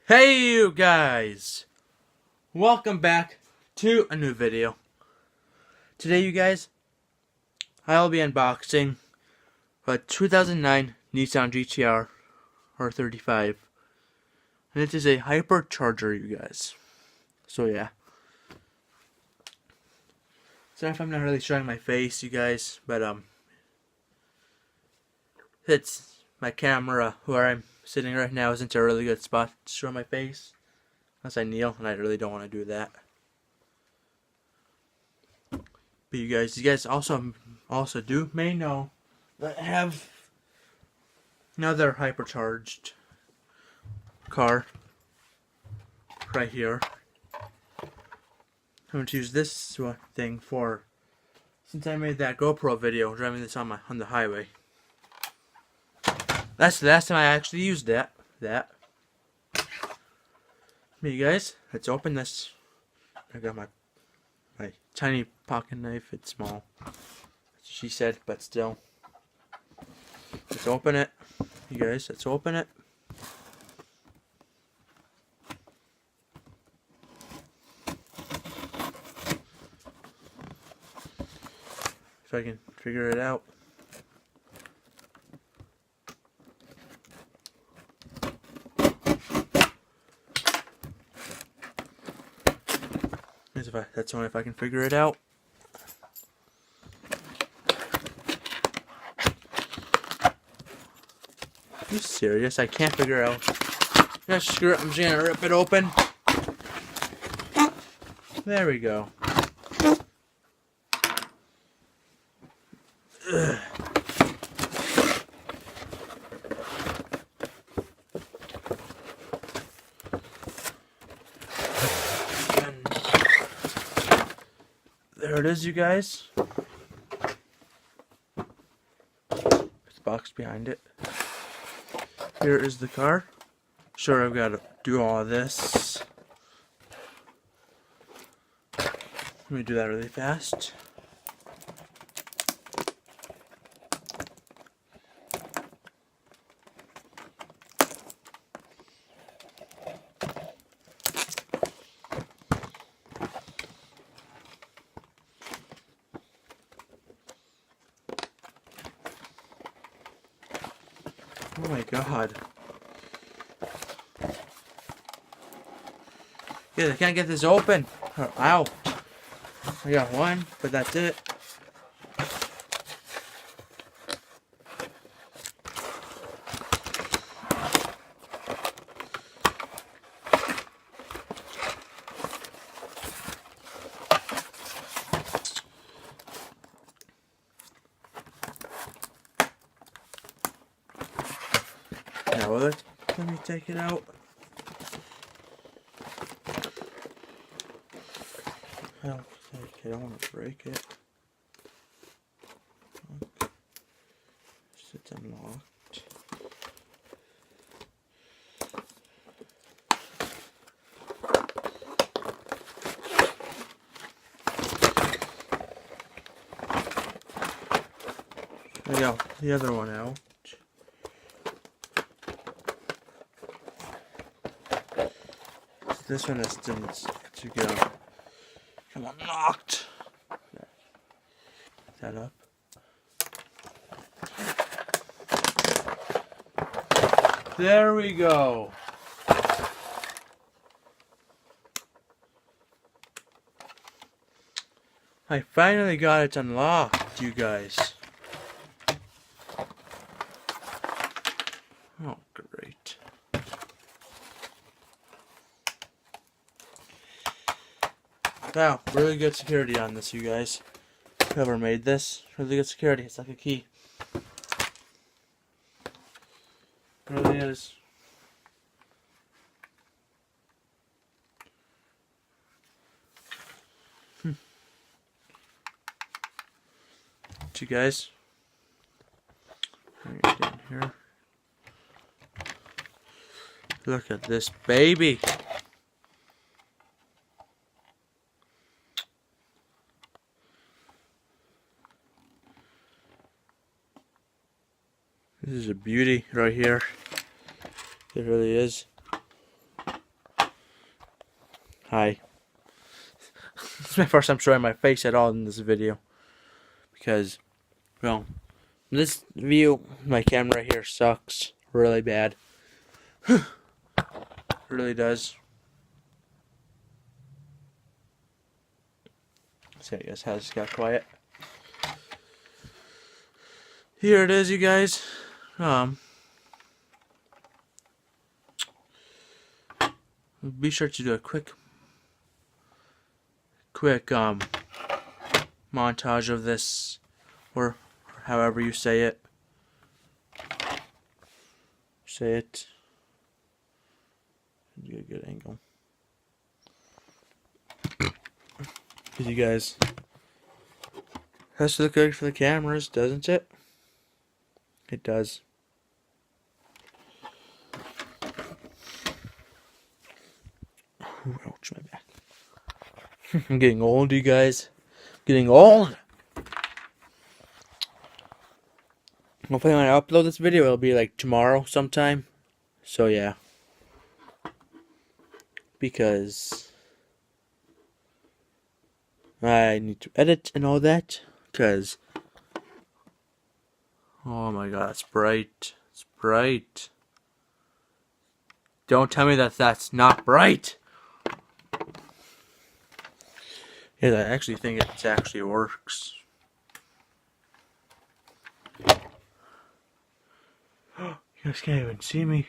Hey you guys! Welcome back to a new video. Today you guys, I'll be unboxing a 2009 Nissan GTR R35. And it is a hypercharger, you guys. So yeah. Sorry if I'm not really showing my face, you guys, but it's my camera where I'm sitting right now isn't a really good spot to show my face. Unless I kneel, and I really don't want to do that. But you guys also may know that I have another hypercharged car right here. I'm going to use this thing for, since I made that GoPro video driving this on the highway. That's the last time I actually used that. But you guys, let's open this. I got my tiny pocket knife. It's small, she said, but still. Let's open it. You guys, let's open it. If I can figure it out. That's only if I can figure it out. Are you serious? I can't figure out. Yeah, screw it. I'm just gonna rip it open. There we go. Ugh. There it is, you guys. There's the box behind it. Here is the car. Sure, I've got to do all this. Let me do that really fast. Oh my god. Yeah, I can't get this open. Oh, ow. I got one, but that's it. Now let me take it out. I don't want to break it. Okay. It's unlocked. I got the other one out. This one is still to go. Come on, locked. That up. There we go. I finally got it unlocked, you guys. Oh, great. Wow, really good security on this, you guys. Whoever made this, really good security. It's like a key. It really is. You guys, bring it down here. Look at this baby. This is a beauty right here. It really is. Hi. It's my first time showing my face at all in this video. Because, well, this view, my camera here sucks really bad. Really does. So I guess I just got quiet. Here it is, you guys. Be sure to do a quick montage of this, or however you say it. Say it. Get a good angle. Because you guys, has to look good for the cameras, doesn't it? It does. Ooh, ouch, my back. I'm getting old, you guys. Getting old. Hopefully when I upload this video, it'll be like tomorrow sometime. So yeah. Because I need to edit and all that. Because, oh my god, it's bright. It's bright. Don't tell me that that's not bright. Yeah, I actually think it actually works. You guys can't even see me.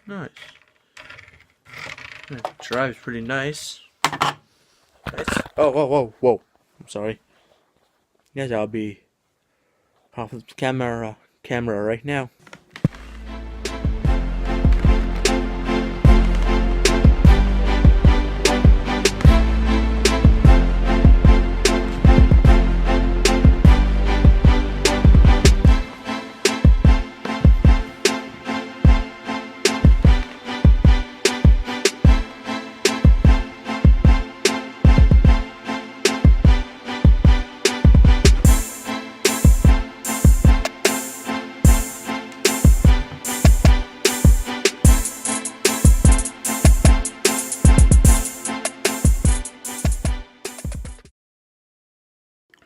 Nice. It drives pretty nice. Oh, whoa, whoa, whoa. I'm sorry. Guys, I'll be off the camera right now.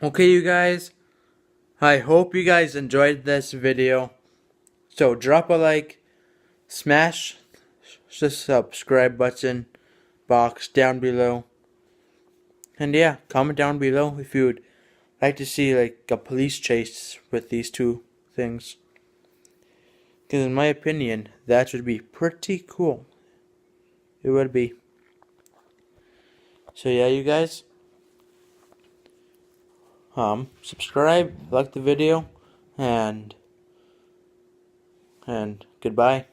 Okay, you guys, I hope you guys enjoyed this video. So drop a like, smash the subscribe button box down below, and yeah, comment down below if you would like to see like a police chase with these two things. Because in my opinion, that would be pretty cool. It would be. So yeah, you guys. Subscribe, like the video, and goodbye.